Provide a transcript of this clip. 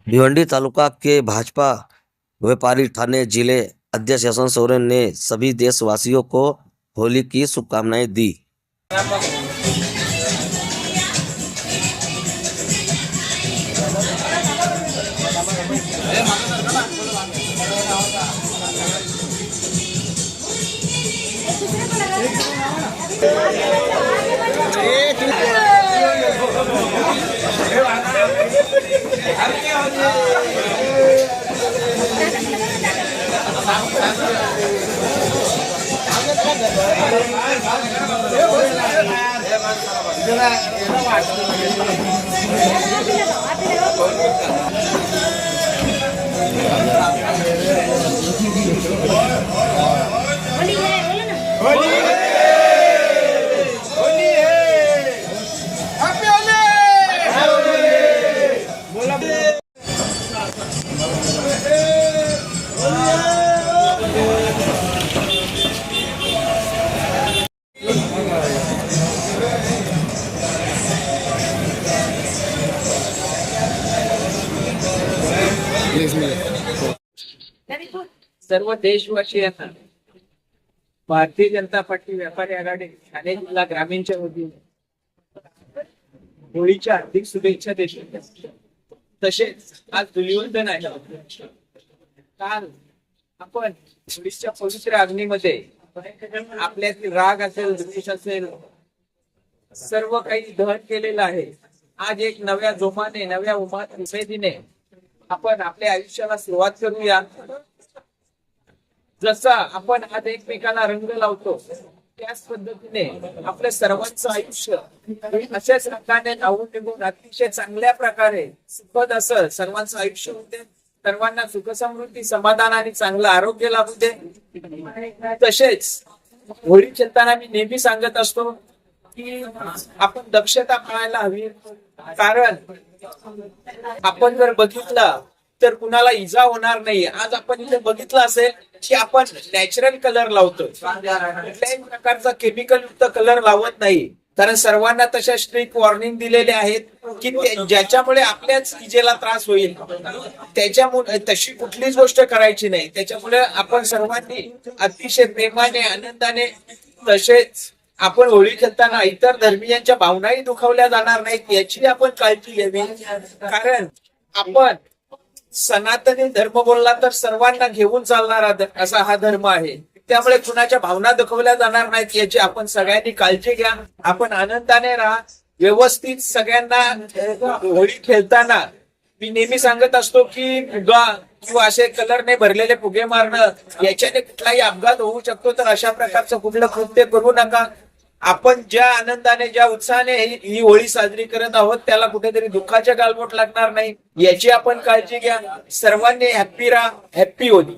भिवंडी तालुका के भाजपा व्यापारी थाने जिले अध्यक्ष यशवंत सोरेन ने सभी देशवासियों को होली की शुभकामनाएं दी। सर्व देशवासियांना भारतीय जनता पार्टी व्यापारी आघाडी ठाणे जिल्हा ग्रामीणच्या वतीने होळीच्या हार्दिक शुभेच्छा देतो। तसेच आज धुलिवंदन आहे। काल आपण होळीच्या पवित्र अग्नीमध्ये आपल्यातील राग असेल, द्वेष असेल, सर्व काही दहन केलेलं आहे। आज एक नव्या जोमाने, नव्या उमेदीने आपण आपल्या आयुष्याला सुरुवात करूया। जसा आपण आज एकमेकाला रंग लावतो त्याच पद्धतीने आपल्या सर्वांचं आयुष्य अशाच रंगाने नावून निघून अतिशय चांगल्या प्रकारे सुखद असं सर्वांचं आयुष्य होते। सर्वांना सुख समृद्धी, समाधान आणि चांगलं आरोग्य लाभू दे। तसेच होळी खेळताना मी नेहमी सांगत असतो की आपण दक्षता पाळायला हवी, कारण आपण जर बघितलं तर कुणाला इजा होणार नाही। आज आपण इथे बघितलं असेल की आपण नॅचरल कलर लावतो, कुठल्याही प्रकारचा केमिकल युक्त कलर लावत नाही, कारण सर्वांना तशा स्ट्रिक्ट वॉर्निंग दिलेले आहेत की ज्याच्यामुळे आपल्याच इजेला त्रास होईल, त्याच्यामुळे तशी कुठलीच गोष्ट करायची नाही। त्याच्यामुळे आपण सर्वांनी अतिशय प्रेमाने, आनंदाने, तसेच आपण होळी खेळताना इतर धर्मीयांच्या भावनाही दुखावल्या जाणार नाहीत याची आपण काळजी घ्यावी, कारण आपण सनातनी धर्म बोलला तर सर्वांना घेऊन चालणारा असा हा धर्म आहे। त्यामुळे कुणाच्या भावना दुखवल्या जाणार नाहीत याची आपण सगळ्यांनी काळजी घ्या। आपण आनंदाने राहा, व्यवस्थित सगळ्यांना होळी खेळताना मी नेहमी सांगत असतो की फुगा किंवा असे कलरने भरलेले फुगे मारणं याच्याने कुठलाही अपघात होऊ शकतो, तर अशा प्रकारचं कुठलं कृत्य करू नका। आपण ज्या आनंदाने, ज्या उत्साहाने ही होळी साजरी करत आहोत त्याला कुठेतरी दुःखाच्या गालबोट लागणार नाही याची आपण काळजी घ्या। सर्वांनी हॅप्पी राहा, हॅप्पी होळी।